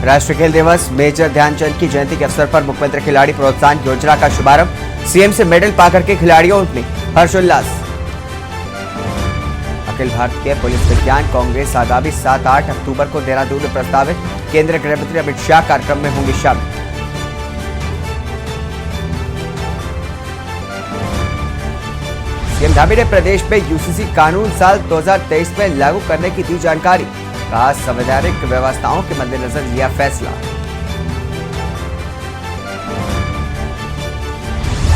राष्ट्रीय खेल दिवस मेजर ध्यानचंद की जयंती के अवसर पर मुख्यमंत्री खिलाड़ी प्रोत्साहन योजना का शुभारंभ। सीएम से मेडल पाकर के खिलाड़ियों में हर्षोल्लास। अखिल भारतीय पुलिस विज्ञान कांग्रेस आगामी 7-8 अक्टूबर को देहरादून में प्रस्तावित। केंद्रीय गृह मंत्री अमित शाह कार्यक्रम में होंगे शामिल। सीएम धामी ने प्रदेश में यूसीसी कानून साल 2023 में लागू करने की दी जानकारी। कहा, संवैधानिक व्यवस्थाओं के मद्देनजर लिया फैसला।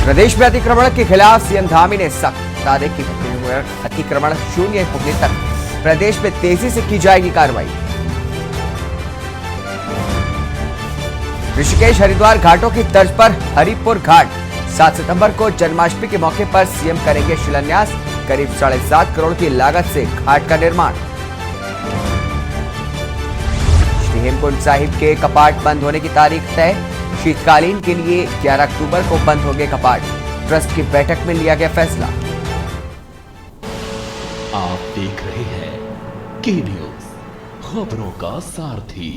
प्रदेश में अतिक्रमण के खिलाफ सीएम धामी ने सख्त दावे की। अतिक्रमण शून्य होने तक प्रदेश में तेजी से की जाएगी कार्रवाई। ऋषिकेश हरिद्वार घाटों की तर्ज पर हरिपुर घाट 7 सितंबर को जन्माष्टमी के मौके पर सीएम करेंगे शिलान्यास। करीब 7.5 करोड़ की लागत से घाट का निर्माण। श्री हेमकुंड साहिब के कपाट बंद होने की तारीख तय। शीतकालीन के लिए 11 अक्टूबर को बंद होंगे कपाट। ट्रस्ट की बैठक में लिया गया फैसला। आप देख रहे हैं के न्यूज, खबरों का सारथी।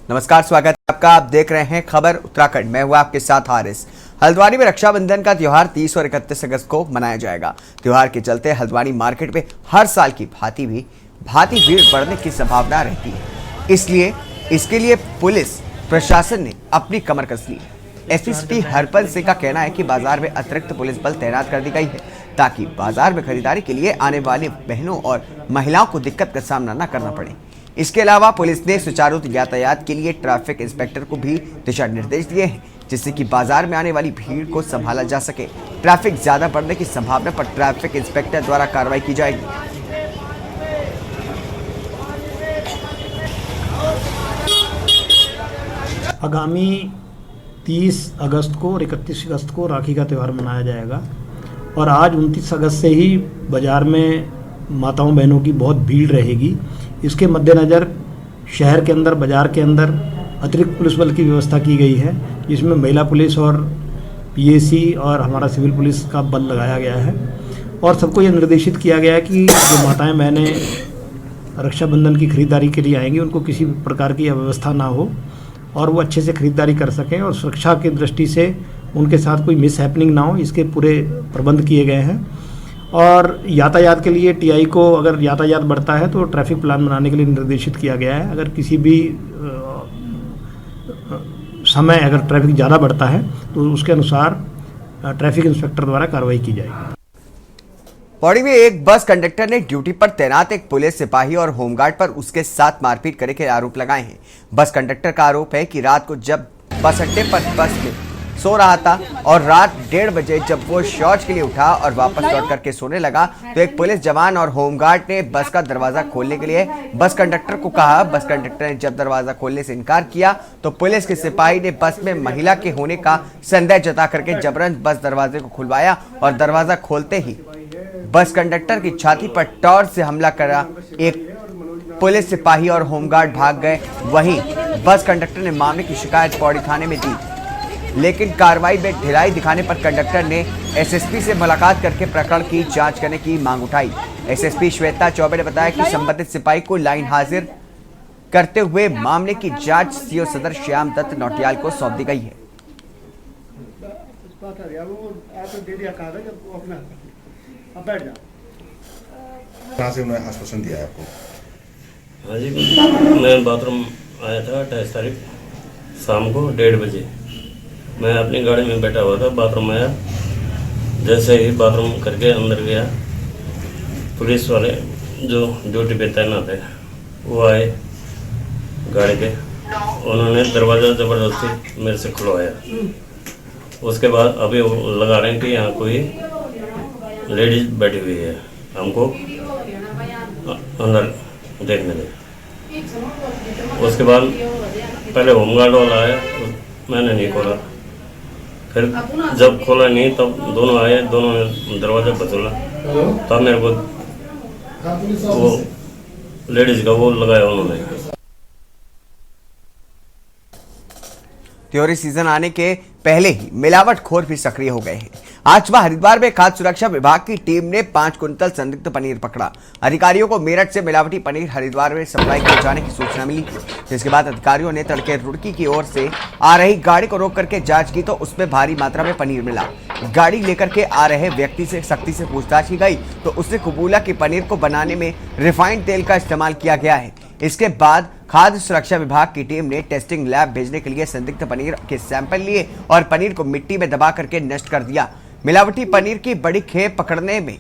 नमस्कार, स्वागत है आपका। आप देख रहे हैं खबर उत्तराखंड। मैं हूं आपके साथ हारिस। हल्द्वानी में रक्षाबंधन का त्योहार 30 और 31 अगस्त को मनाया जाएगा। त्योहार के चलते हल्द्वानी मार्केट में हर साल की भांति भीड़ बढ़ने की संभावना रहती है। इसलिए इसके लिए पुलिस प्रशासन ने अपनी कमर कस ली है। एसपी हरपल सिंह का कहना है कि बाजार में अतिरिक्त पुलिस बल तैनात कर दी गई है ताकि बाजार में खरीदारी के लिए आने वाली बहनों और महिलाओं को दिक्कत का सामना न करना पड़े। इसके अलावा पुलिस ने सुचारू यातायात के लिए ट्रैफिक इंस्पेक्टर को भी दिशा निर्देश दिए हैं, जिससे कि बाजार में आने वाली भीड़ को संभाला जा सके। ट्रैफिक ज्यादा बढ़ने की संभावना पर ट्रैफिक इंस्पेक्टर द्वारा कार्रवाई की जाएगी। आगामी 30 अगस्त को और 31 अगस्त को राखी का त्यौहार मनाया जाएगा और आज 29 अगस्त से ही बाज़ार में माताओं बहनों की बहुत भीड़ रहेगी। इसके मद्देनज़र शहर के अंदर, बाज़ार के अंदर अतिरिक्त पुलिस बल की व्यवस्था की गई है, जिसमें महिला पुलिस और पीएसी और हमारा सिविल पुलिस का बल लगाया गया है। और सबको ये निर्देशित किया गया है कि जो माताएं बहनें रक्षाबंधन की खरीदारी के लिए आएंगी, उनको किसी प्रकार की अव्यवस्था ना हो और वो अच्छे से खरीदारी कर सकें और सुरक्षा की दृष्टि से उनके साथ कोई मिस हैपनिंग ना हो, इसके पूरे प्रबंध किए गए हैं। और यातायात के लिए टीआई को अगर यातायात बढ़ता है तो ट्रैफिक प्लान बनाने के लिए निर्देशित किया गया है। अगर किसी भी समय अगर ट्रैफिक ज़्यादा बढ़ता है तो उसके अनुसार ट्रैफिक इंस्पेक्टर द्वारा कार्रवाई की जाएगी। पौड़ी में एक बस कंडक्टर ने ड्यूटी पर तैनात एक पुलिस सिपाही और होमगार्ड पर उसके साथ मारपीट करने के आरोप लगाए हैं। बस कंडक्टर का आरोप है कि रात को जब बस अड्डे पर बस में सो रहा था और रात 1:30 बजे जब वो शौच के लिए उठा और वापस लौट करके सोने लगा तो एक पुलिस जवान और होमगार्ड ने बस का दरवाजा खोलने के लिए बस कंडक्टर को कहा। बस कंडक्टर ने जब दरवाजा खोलने से इनकार किया तो पुलिस के सिपाही ने बस में महिला के होने का संदेह जता करके जबरन बस दरवाजे को खुलवाया और दरवाजा खोलते ही बस कंडक्टर की छाती पर टॉर्च से हमला करा। एक पुलिस सिपाही और होमगार्ड भाग गए। वहीं बस कंडक्टर ने मामले की शिकायत पौड़ी थाने में दी, लेकिन कार्रवाई में ढिलाई दिखाने पर कंडक्टर ने एसएसपी से मुलाकात करके प्रकरण की जांच करने की मांग उठाई। एसएसपी श्वेता चौबे ने बताया कि संबंधित सिपाही को लाइन हाजिर करते हुए मामले की जांच सीओ सदर श्याम दत्त नौटियाल को सौंप दी गई है। कहाँ से उन्होंने आश्वासन दिया है आपको? हाँ जी, मैं बाथरूम आया था 28 तारीख शाम को 1:30 बजे। मैं अपनी गाड़ी में बैठा हुआ था, बाथरूम आया। जैसे ही बाथरूम करके अंदर गया, पुलिस वाले जो ड्यूटी पे तैनात है वो आए गाड़ी पे। उन्होंने दरवाज़ा ज़बरदस्ती मेरे से खुलवाया। उसके बाद अभी वो लगा रहे हैं कि यहाँ कोई लेडीज बैठी हुई है, हमको अंदर देखने दे। उसके बाद पहले होमगार्ड वाला आया, मैंने नहीं खोला। फिर जब खोला नहीं तब दोनों आए, दोनों ने दरवाज़ा बदला। तब मेरे को वो लेडीज का वो लगाया उन्होंने। त्योहारी सीजन आने के पहले ही मिलावटखोर भी सक्रिय हो गए हैं। आज सुबह हरिद्वार में खाद्य सुरक्षा विभाग की टीम ने 5 कुंतल संदिग्ध पनीर पकड़ा। अधिकारियों को मेरठ से मिलावटी पनीर हरिद्वार में सप्लाई किए जाने की सूचना मिली थी, जिसके बाद अधिकारियों ने तड़के रुड़की की ओर से आ रही गाड़ी को रोक करके जांच की तो उसमें भारी मात्रा में पनीर मिला। गाड़ी लेकर के आ रहे व्यक्ति से सख्ती से पूछताछ की गई तो उसने कबूला कि पनीर को बनाने में रिफाइंड तेल का इस्तेमाल किया गया है। इसके बाद खाद्य सुरक्षा विभाग की टीम ने टेस्टिंग लैब भेजने के लिए संदिग्ध पनीर के सैंपल लिए और पनीर को मिट्टी में दबा करके नष्ट कर दिया। मिलावटी पनीर की बड़ी खेप पकड़ने में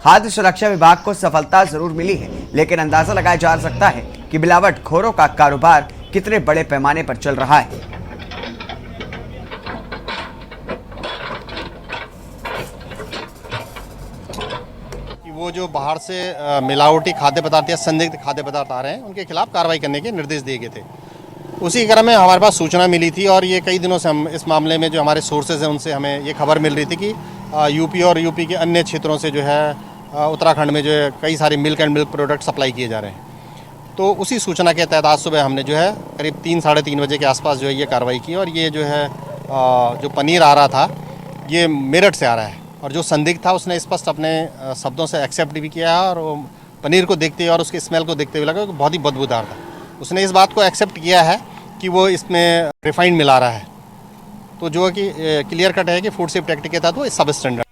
खाद्य सुरक्षा विभाग को सफलता जरूर मिली है, लेकिन अंदाजा लगाया जा सकता है कि मिलावटखोरों का कारोबार कितने बड़े पैमाने पर चल रहा है। वो जो बाहर से मिलावटी खाद्य पदार्थ या संदिग्ध खाद्य पदार्थ आ रहे हैं उनके खिलाफ कार्रवाई करने के निर्देश दिए गए थे। उसी क्रम में हमारे पास सूचना मिली थी और ये कई दिनों से हम इस मामले में जो हमारे सोर्सेज हैं उनसे हमें ये खबर मिल रही थी कि यूपी और यूपी के अन्य क्षेत्रों से जो है उत्तराखंड में जो है कई सारे milk and milk product supply किए जा रहे हैं। तो उसी सूचना के तहत आज सुबह हमने जो है करीब 3-3:30 बजे के आसपास जो है ये कार्रवाई की और ये जो है जो पनीर आ रहा था ये मेरठ से आ रहा है और जो संदिग्ध था उसने स्पष्ट अपने शब्दों से एक्सेप्ट भी किया और पनीर को देखते हुए और उसके स्मेल को देखते हुए लगा कि बहुत ही बदबूदार था। उसने इस बात को एक्सेप्ट किया है कि वो इसमें रिफाइंड मिला रहा है, तो जो कि क्लियर कट है कि फूड सेफ्टी एक्ट के तहत वो सब स्टैंडर्ड।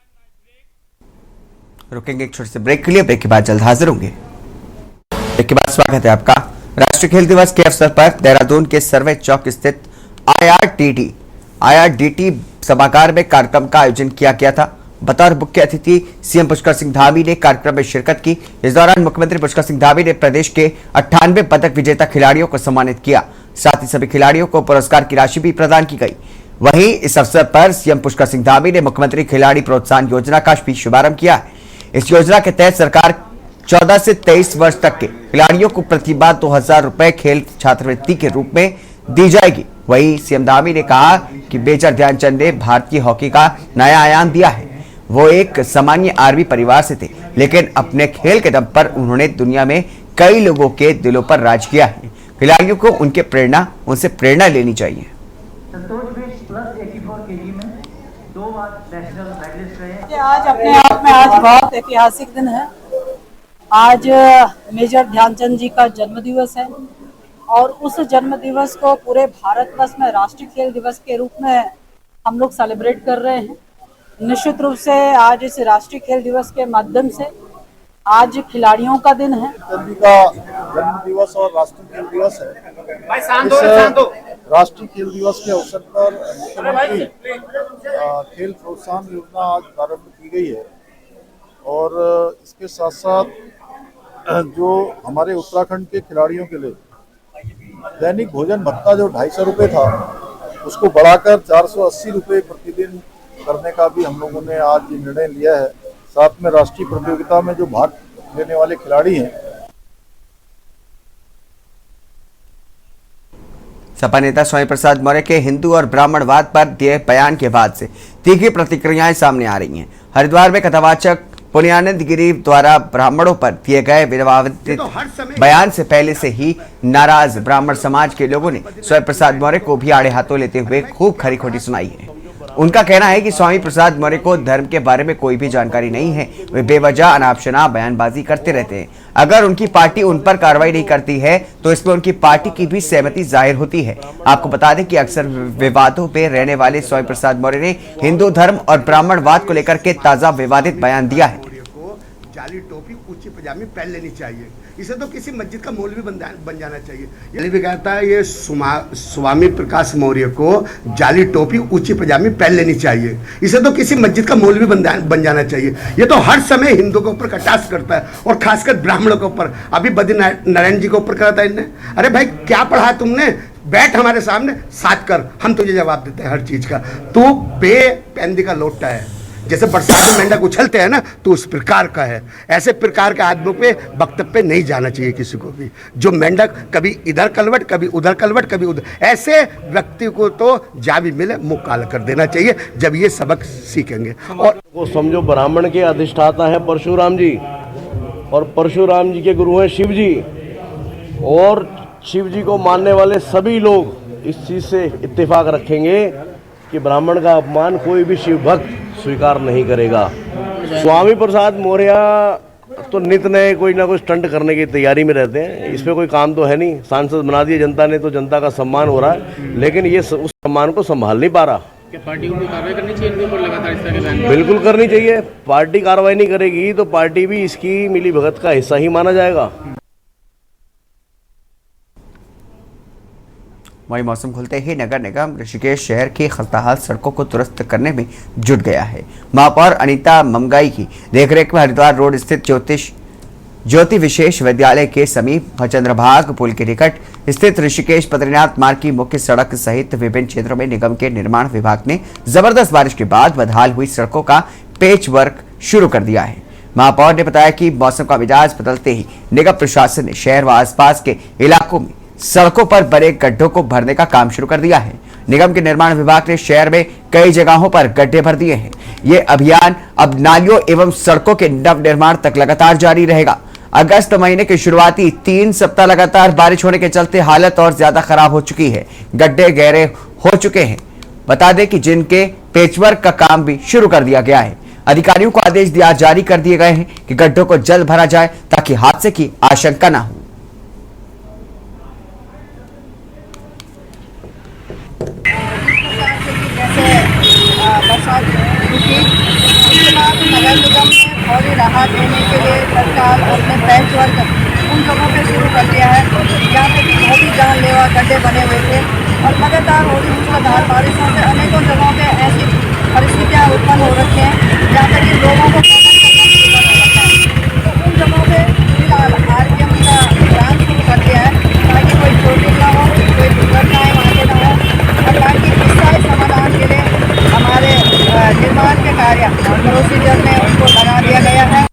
रुकेंगे एक छोटे से ब्रेक के लिए, ब्रेक के बाद जल्द हाजिर होंगे। ब्रेक के बाद स्वागत है आपका। राष्ट्रीय खेल दिवस के अवसर पर देहरादून के सर्वे चौक स्थित IRDT सभागार में कार्यक्रम का आयोजन किया गया था। बतौर मुख्य अतिथि सीएम पुष्कर सिंह धामी ने कार्यक्रम में शिरकत की। इस दौरान मुख्यमंत्री पुष्कर सिंह धामी ने प्रदेश के 98 पदक विजेता खिलाड़ियों को सम्मानित किया। साथ ही सभी खिलाड़ियों को पुरस्कार की राशि भी प्रदान की गई। वहीं इस अवसर पर सीएम पुष्कर सिंह धामी ने मुख्यमंत्री खिलाड़ी प्रोत्साहन योजना का भी शुभारंभ किया है। इस योजना के तहत सरकार 14 से 23 वर्ष तक के खिलाड़ियों को प्रति माह 2000 रुपए खेल छात्रवृत्ति के रूप में दी जाएगी। वहीं सीएम धामी ने कहा कि मेजर ध्यानचंद ने भारतीय हॉकी का नया आयाम दिया है। वो एक सामान्य आर्मी परिवार से थे, लेकिन अपने खेल के दम पर उन्होंने दुनिया में कई लोगों के दिलों पर राज किया है। खिलाड़ियों को उनसे प्रेरणा लेनी चाहिए। आज अपने आप में आज बहुत ऐतिहासिक दिन है। आज मेजर ध्यानचंद जी का जन्म दिवस है और उस जन्म दिवस को पूरे भारतवर्ष में राष्ट्रीय खेल दिवस के रूप में हम लोग सेलिब्रेट कर रहे हैं। निश्चित रूप से आज इस राष्ट्रीय खेल दिवस के माध्यम से आज खिलाड़ियों का दिन है। का जन्म दिवस और राष्ट्रीय खेल दिवस है। राष्ट्रीय खेल दिवस के अवसर पर मुख्यमंत्री खेल प्रोत्साहन योजना आज प्रारंभ की गई है और इसके साथ साथ जो हमारे उत्तराखंड के खिलाड़ियों के लिए दैनिक भोजन भत्ता जो 250 रुपये था उसको बढ़ाकर 480 रुपये प्रतिदिन करने का भी हम लोगों ने आज ये निर्णय लिया है। साथ में राष्ट्रीय प्रतियोगिता में जो भाग लेने वाले खिलाड़ी हैं। सपा नेता स्वामी प्रसाद मौर्य के हिंदू और ब्राह्मणवाद पर दिए बयान के बाद से तीखी प्रतिक्रियाएं सामने आ रही हैं। हरिद्वार में कथावाचक पुण्यानंद गिरी द्वारा ब्राह्मणों पर दिए गए विवादित बयान से पहले से ही नाराज ब्राह्मण समाज के लोगों ने स्वामी प्रसाद मौर्य को भी आड़े हाथों लेते हुए खूब खरी खोटी सुनाई है। उनका कहना है कि स्वामी प्रसाद मौर्य को धर्म के बारे में कोई भी जानकारी नहीं है। वे बेवजह अनाप-शनाप बयानबाजी करते रहते हैं। अगर उनकी पार्टी उन पर कार्रवाई नहीं करती है तो इसमें उनकी पार्टी की भी सहमति जाहिर होती है। आपको बता दें कि अक्सर विवादों में रहने वाले स्वामी प्रसाद मौर्य ने हिंदू धर्म और ब्राह्मणवाद को लेकर के ताजा विवादित बयान दिया है। जाली टोपी ऊंची पजामी पहन लेनी चाहिए, इसे तो किसी मस्जिद का मौलवी बन जाना चाहिए। ये भी कहता है ये स्वामी प्रकाश मौर्य को जाली टोपी ऊंची पजामी पहन लेनी चाहिए, इसे तो किसी मस्जिद का मौलवी बन जाना चाहिए। ये तो हर समय हिंदुओं के ऊपर कटाक्ष करता है और खासकर ब्राह्मणों के ऊपर। अभी बद्री नारायण जी के ऊपर करा था इनने। अरे भाई क्या पढ़ा तुमने, बैठ हमारे सामने साथ कर, हम तुझे जवाब देते हैं हर चीज का। तू बेपैंदी का लोटा है, जैसे बरसात में मेंढक उछलते हैं ना, तो उस प्रकार का है। ऐसे प्रकार के आदमियों पे वक्तव्य पे नहीं जाना चाहिए किसी को भी। जो मेंढक कभी इधर कलवट कभी उधर कलवट कभी उधर, ऐसे व्यक्ति को तो जा भी मिले मुंह काला कर देना चाहिए जब ये सबक सीखेंगे। और वो समझो ब्राह्मण के अधिष्ठाता है परशुराम जी और परशुराम जी के गुरु हैं शिव जी, और शिव जी को मानने वाले सभी लोग इस चीज़ से इत्तेफाक रखेंगे कि ब्राह्मण का अपमान कोई भी शिव भक्त स्वीकार नहीं करेगा। स्वामी प्रसाद मौर्य तो नित नए कोई ना कोई स्टंट करने की तैयारी में रहते हैं। इस पे कोई काम तो है नहीं, सांसद बना दिए जनता ने तो जनता का सम्मान हो रहा है, लेकिन ये उस सम्मान को संभाल नहीं पा रहा। क्या पार्टी को कार्रवाई करनी चाहिए इनके ऊपर लगातार इस तरह के बयान? बिल्कुल करनी चाहिए। पार्टी कार्रवाई नहीं करेगी तो पार्टी भी इसकी मिली भगत का हिस्सा ही माना जाएगा। वहीं मौसम खुलते ही नगर निगम ऋषिकेश शहर की खस्ताहाल सड़कों को दुरुस्त करने में जुट गया है। महापौर अनीता ममगाई की देखरेख में हरिद्वार रोड स्थित ज्योति विशेष विद्यालय के समीप चंद्रभाग पुल के निकट स्थित ऋषिकेश बद्रीनाथ मार्ग की मुख्य सड़क सहित विभिन्न क्षेत्रों में निगम के निर्माण विभाग ने जबरदस्त बारिश के बाद बदहाल हुई सड़कों का पेच वर्क शुरू कर दिया है। महापौर ने बताया कि मौसम का मिजाज बदलते ही निगम प्रशासन ने शहर व आसपास के इलाकों में सड़कों पर बने गड्ढों को भरने का काम शुरू कर दिया है। निगम के निर्माण विभाग ने शहर में कई जगहों पर गड्ढे भर दिए हैं। ये अभियान अब नालियों एवं सड़कों के नव निर्माण तक लगातार जारी रहेगा। अगस्त महीने के शुरुआती 3 सप्ताह लगातार बारिश होने के चलते हालत और ज्यादा खराब हो चुकी है। गड्ढे गहरे हो चुके हैं। बता दें कि जिनके पेचवर्क का काम भी शुरू कर दिया गया है। अधिकारियों को आदेश जारी कर दिए गए हैं कि गड्ढों को जल्द भरा जाए ताकि हादसे की आशंका न हो। बरसात रुकी, उसके बाद नगर निगम ने फौरी राहत देने के लिए तत्काल अपने पैच वर्क उन जगहों पे शुरू कर दिया है जहाँ पे कि बहुत ही जानलेवा गड्ढे बने हुए थे और लगातार हो रही मूसलाधार बारिशों से अनेकों जगहों पे ऐसी परिस्थितियाँ उत्पन्न हो रखी हैं जहाँ पे कि लोगों को तो उन जगहों पे फिलहाल RPM का अभियान शुरू कर दिया है ताकि कोई चोटिल ना हो, कोई दुर्घटनाएँ वहाँ ना हो और ताकि स्थायी समाधान के लिए हमारे निर्माण के कार्य और प्रोसीजर में उनको लगा दिया गया है।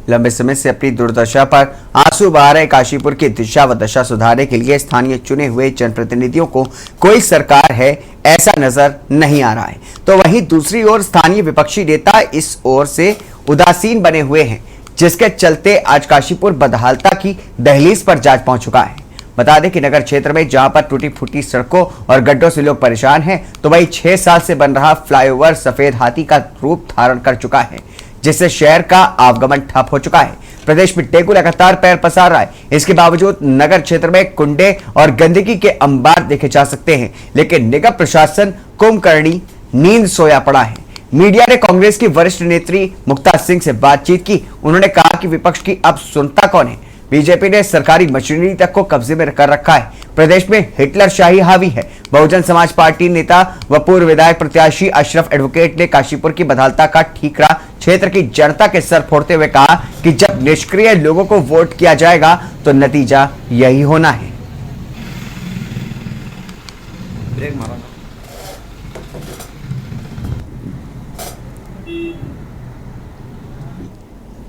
लंबे समय से अपनी दुर्दशा पर आंसू बहा रहे काशीपुर की दिशा व दशा सुधारने के लिए स्थानीय चुने हुए जनप्रतिनिधियों को कोई सरकार है ऐसा नजर नहीं आ रहा है, तो वहीं दूसरी ओर स्थानीय विपक्षी नेता इस ओर से उदासीन बने हुए हैं, जिसके चलते आज काशीपुर बदहालता की दहलीज पर जा पहुंच चुका है। बता दें कि नगर क्षेत्र में जहां पर टूटी फूटी सड़कों और गड्ढों से लोग परेशान हैं, तो वहीं 6 साल से बन रहा फ्लाईओवर सफेद हाथी का रूप धारण कर चुका है, जिससे शहर का आवागमन ठप हो चुका है। प्रदेश में डेंगू लगातार पैर पसार रहा है। इसके बावजूद नगर क्षेत्र में कुंडे और गंदगी के अंबार देखे जा सकते हैं, लेकिन निगम प्रशासन कुंभकर्णी नींद सोया पड़ा है। मीडिया ने कांग्रेस की वरिष्ठ नेत्री मुक्ता सिंह से बातचीत की। उन्होंने कहा कि विपक्ष की अब सुनता कौन है। बीजेपी ने सरकारी मशीनरी तक को कब्जे में कर रखा है। प्रदेश में हिटलर शाही हावी है। बहुजन समाज पार्टी नेता व पूर्व विधायक प्रत्याशी अशरफ एडवोकेट ने काशीपुर की बदहालता का ठीकरा क्षेत्र की जनता के सर फोड़ते हुए कहा कि जब निष्क्रिय लोगों को वोट किया जाएगा तो नतीजा यही होना है।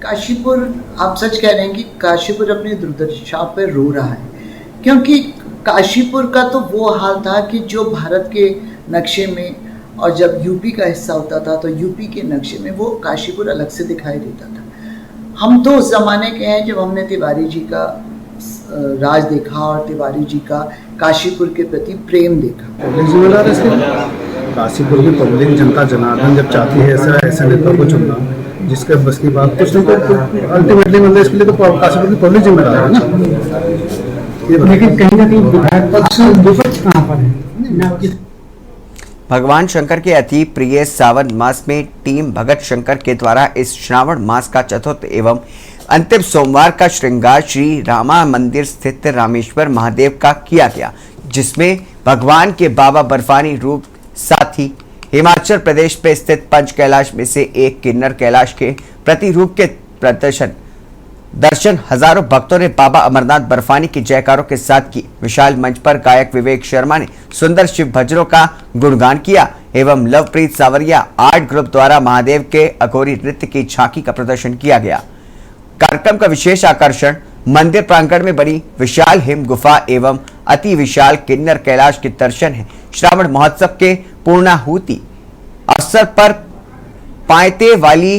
काशीपुर, आप सच कह रहे हैं कि काशीपुर अपनी दुर्दशा पर रो रहा है, क्योंकि काशीपुर का तो वो हाल था कि जो भारत के नक्शे में और जब यूपी का हिस्सा होता था तो यूपी के नक्शे में वो काशीपुर अलग से दिखाई देता था। हम तो उस ज़माने के हैं जब हमने तिवारी जी का राज देखा और तिवारी जी का काशीपुर के प्रति प्रेम देखा। जिम्मेदार इसके काशीपुर की पब्लिक जनता जनार्दन जब चाहती है ऐसा नेता को चुनना जिसके बस की बात कुछ नहीं, तो अल्टीमेटली मतलब इसके लिए तो काशीपुर की पब्लिक जिम्मेदार है ना। लेकिन कहीं ना कहीं विपक्ष कहाँ पर है? भगवान शंकर के अति प्रिय सावन मास में टीम भगत शंकर के द्वारा इस श्रावण मास का चतुर्थ एवं अंतिम सोमवार का श्रृंगार श्री रामा मंदिर स्थित रामेश्वर महादेव का किया गया, जिसमें भगवान के बाबा बर्फानी रूप साथ ही हिमाचल प्रदेश में स्थित पंच कैलाश में से एक किन्नर कैलाश के प्रतिरूप के दर्शन हजारों भक्तों ने बाबा अमरनाथ बर्फानी की जयकारों के साथ की। विशाल मंच पर गायक विवेक शर्मा ने सुंदर शिव भजनों का गुणगान किया एवं लवप्रीत सावरिया आर्ट ग्रुप द्वारा महादेव के अघोरी नृत्य की झांकी का प्रदर्शन किया गया। कार्यक्रम का विशेष आकर्षण मंदिर प्रांगण में बनी विशाल हिम गुफा एवं अति विशाल किन्नर कैलाश के दर्शन है। श्रावण महोत्सव के पूर्णाहुति अवसर पर पायते वाली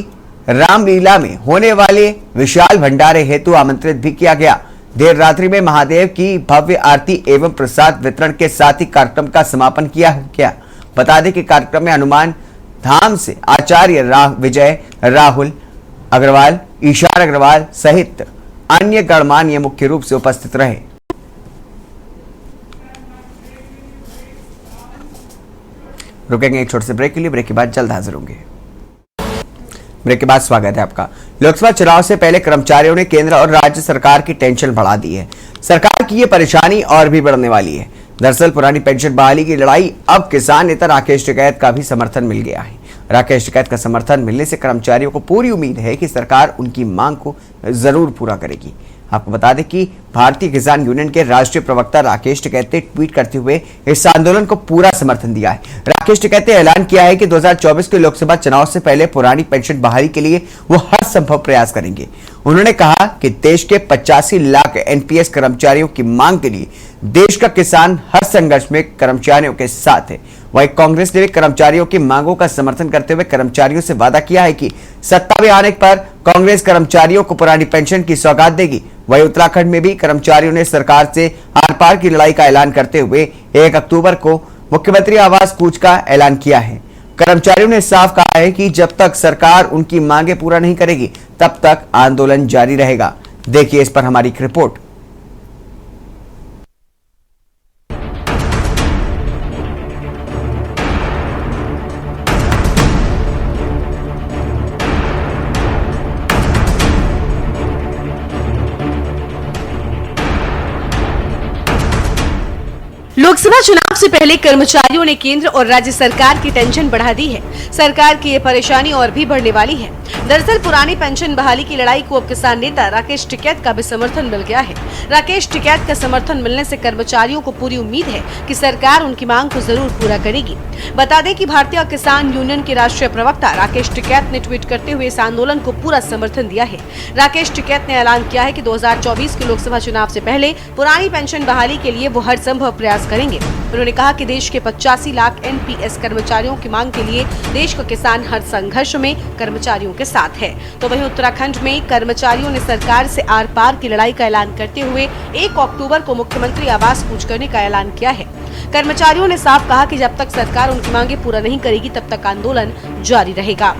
रामलीला में होने वाले विशाल भंडारे हेतु आमंत्रित भी किया गया। देर रात्रि में महादेव की भव्य आरती एवं प्रसाद वितरण के साथ ही कार्यक्रम का समापन किया गया। बता दें कि कार्यक्रम में हनुमान धाम से आचार्य विजय राहुल अग्रवाल, ईशान अग्रवाल सहित अन्य गणमान्य मुख्य रूप से उपस्थित रहे। रुकेंगे एक छोटे से ब्रेक के लिए। ब्रेक के बाद जल्द हाजिर होंगे। ब्रेक के बाद स्वागत है आपका। लोकसभा चुनाव से पहले कर्मचारियों ने केंद्र और राज्य सरकार की टेंशन बढ़ा दी है। सरकार की ये परेशानी और भी बढ़ने वाली है। दरअसल पुरानी पेंशन बहाली की लड़ाई अब किसान नेता राकेश टिकैत का भी समर्थन मिल गया है। राकेश टिकैत का समर्थन मिलने से कर्मचारियों को पूरी उम्मीद है कि सरकार उनकी मांग को जरूर पूरा करेगी। आपको बता दें कि भारतीय किसान यूनियन के राष्ट्रीय प्रवक्ता राकेश टिकैत ने ट्वीट करते हुए इस आंदोलन को पूरा समर्थन दिया है। राकेश टिकैत ने ऐलान किया है कि 2024 के लोकसभा चुनाव से पहले पुरानी पेंशन बहाली के लिए वो हर संभव प्रयास करेंगे। उन्होंने कहा कि देश के 85 लाख एनपीएस कर्मचारियों की मांग के लिए देश का किसान हर संघर्ष में कर्मचारियों के साथ है। वहीं कांग्रेस ने भी कर्मचारियों की मांगों का समर्थन करते हुए कर्मचारियों से वादा किया है कि सत्ता में आने पर कांग्रेस कर्मचारियों को पुरानी पेंशन की सौगात देगी। वहीं उत्तराखंड में भी कर्मचारियों ने सरकार से आर पार की लड़ाई का ऐलान करते हुए 1 अक्टूबर को मुख्यमंत्री आवास कूच का ऐलान किया है। कर्मचारियों ने साफ कहा है कि जब तक सरकार उनकी मांगे पूरा नहीं करेगी तब तक आंदोलन जारी रहेगा। देखिए इस पर हमारी एक रिपोर्ट। लोकसभा चुनाव से पहले कर्मचारियों ने केंद्र और राज्य सरकार की टेंशन बढ़ा दी है। सरकार की ये परेशानी और भी बढ़ने वाली है। दरअसल पुरानी पेंशन बहाली की लड़ाई को अब किसान नेता राकेश टिकैत का भी समर्थन मिल गया है। राकेश टिकैत का समर्थन मिलने से कर्मचारियों को पूरी उम्मीद है कि सरकार उनकी मांग को जरूर पूरा करेगी। बता दें कि भारतीय किसान यूनियन के राष्ट्रीय प्रवक्ता राकेश टिकैत ने ट्वीट करते हुए इस आंदोलन को पूरा समर्थन दिया है। राकेश टिकैत ने ऐलान किया है कि 2024 के लोकसभा चुनाव से पहले पुरानी पेंशन बहाली के लिए वो हर संभव प्रयास करेंगे। उन्होंने कहा कि देश के 85 लाख एनपीएस कर्मचारियों की मांग के लिए देश का किसान हर संघर्ष में कर्मचारियों के साथ है। तो वहीं उत्तराखंड में कर्मचारियों ने सरकार से आर पार की लड़ाई का ऐलान करते हुए 1 अक्टूबर को मुख्यमंत्री आवास कूच करने का ऐलान किया है। कर्मचारियों ने साफ कहा कि जब तक सरकार उनकी मांगे पूरा नहीं करेगी तब तक आंदोलन जारी रहेगा।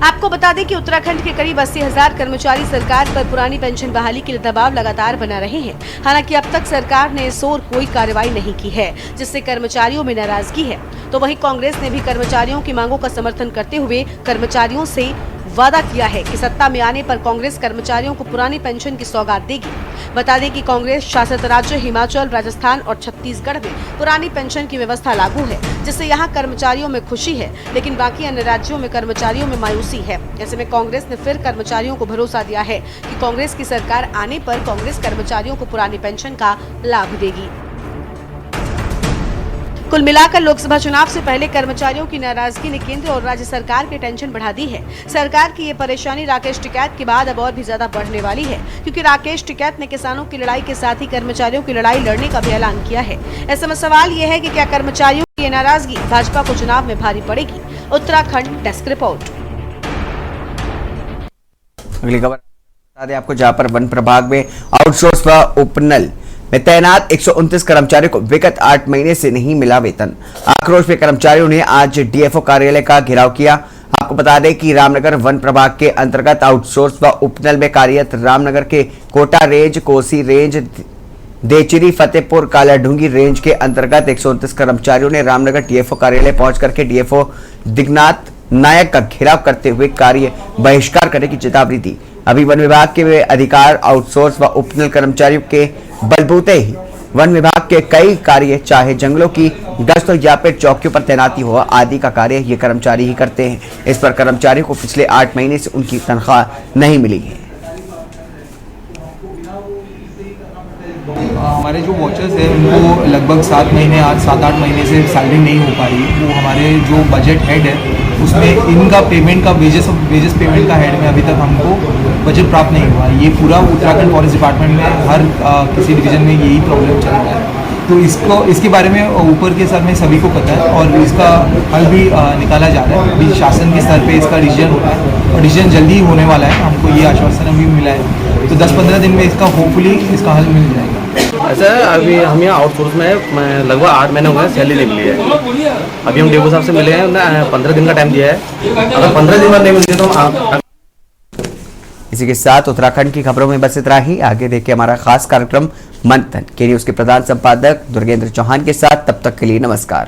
आपको बता दें कि उत्तराखंड के करीब 80,000 कर्मचारी सरकार पर पुरानी पेंशन बहाली के लिए दबाव लगातार बना रहे हैं। हालांकि अब तक सरकार ने इस ओर कोई कार्रवाई नहीं की है, जिससे कर्मचारियों में नाराजगी है। तो वहीं कांग्रेस ने भी कर्मचारियों की मांगों का समर्थन करते हुए कर्मचारियों से वादा किया है कि सत्ता में आने पर कांग्रेस कर्मचारियों को पुरानी पेंशन की सौगात देगी। बता दें कि कांग्रेस शासित राज्य हिमाचल, राजस्थान और छत्तीसगढ़ में पुरानी पेंशन की व्यवस्था लागू है, जिससे यहां कर्मचारियों में खुशी है, लेकिन बाकी अन्य राज्यों में कर्मचारियों में मायूसी है। ऐसे में कांग्रेस ने फिर कर्मचारियों को भरोसा दिया है कि कांग्रेस की सरकार आने पर कांग्रेस कर्मचारियों को पुरानी पेंशन का लाभ देगी। कुल मिलाकर लोकसभा चुनाव से पहले कर्मचारियों की नाराजगी ने केंद्र और राज्य सरकार की टेंशन बढ़ा दी है। सरकार की ये परेशानी राकेश टिकैत के बाद अब और भी ज्यादा बढ़ने वाली है, क्योंकि राकेश टिकैत ने किसानों की लड़ाई के साथ ही कर्मचारियों की लड़ाई लड़ने का भी ऐलान किया है। ऐसे में सवाल ये है कि क्या कर्मचारियों की ये नाराजगी भाजपा को चुनाव में भारी पड़ेगी। Uttarakhand desk report. अगली खबर बता दें आपको, जहां पर वन प्रभाग में आउटसोर्स व उपनल में तैनात 129 कर्मचारियों को विगत 8 महीने से नहीं मिला वेतन। आक्रोश में कर्मचारियों ने आज डीएफओ कार्यालय का घेराव किया। आपको बता दें कि रामनगर वन प्रभाग के अंतर्गत आउटसोर्स व उपनल में कार्यरत रामनगर के Kota range, Kosi range, Dechauri, Fatehpur, Kaladhungi range के अंतर्गत 129 कर्मचारियों ने रामनगर डीएफओ कार्यालय पहुंच करके डीएफओ दिग्नाथ नायक का घेराव करते हुए कार्य बहिष्कार करने की चेतावनी दी। अभी वन विभाग के अधिकार आउटसोर्स व उपनल कर्मचारियों के बलबूते ही वन विभाग के कई कार्य, चाहे जंगलों की गश्त या फिर चौकियों पर तैनाती हो आदि का कार्य ये कर्मचारी ही करते हैं। इस पर कर्मचारियों को पिछले 8 महीने से उनकी तनख्वाह नहीं मिली है। हमारे जो वॉचर्स हैं उनको लगभग 7 महीने, आज 7-8 महीने से सैलरी नहीं हो पा रही। वो हमारे जो बजट हेड है उसमें इनका पेमेंट का वेजेस पेमेंट का हेड में अभी तक हमको बजट प्राप्त नहीं हुआ। ये पूरा उत्तराखंड फॉरेस्ट डिपार्टमेंट में हर किसी डिवीज़न में यही प्रॉब्लम चल रहा है। तो इसके बारे में ऊपर के स्तर में सभी को पता है और इसका हल भी निकाला जा रहा है। अभी शासन के स्तर पे इसका डिसीजन होता है और डिसीजन जल्दी ही होने वाला है, हमको ये आश्वासन अभी मिला है। तो 10-15 दिन में इसका होपफुली इसका हल मिल जाएगा। ऐसा अभी हम यहाँ आउटसोर्स में लगभग 8 महीने हो गए, सैलरी नहीं मिली है। अभी हम डीओ साहब से मिले हैं, उन्होंने 15 दिन का टाइम दिया है। अगर 15 दिन बाद नहीं मिलती तो हम इसी के साथ उत्तराखंड की खबरों में बस इतना ही। आगे देखिए हमारा खास कार्यक्रम मंथन के न्यूज के प्रधान संपादक दुर्गेंद्र चौहान के साथ। तब तक के लिए नमस्कार।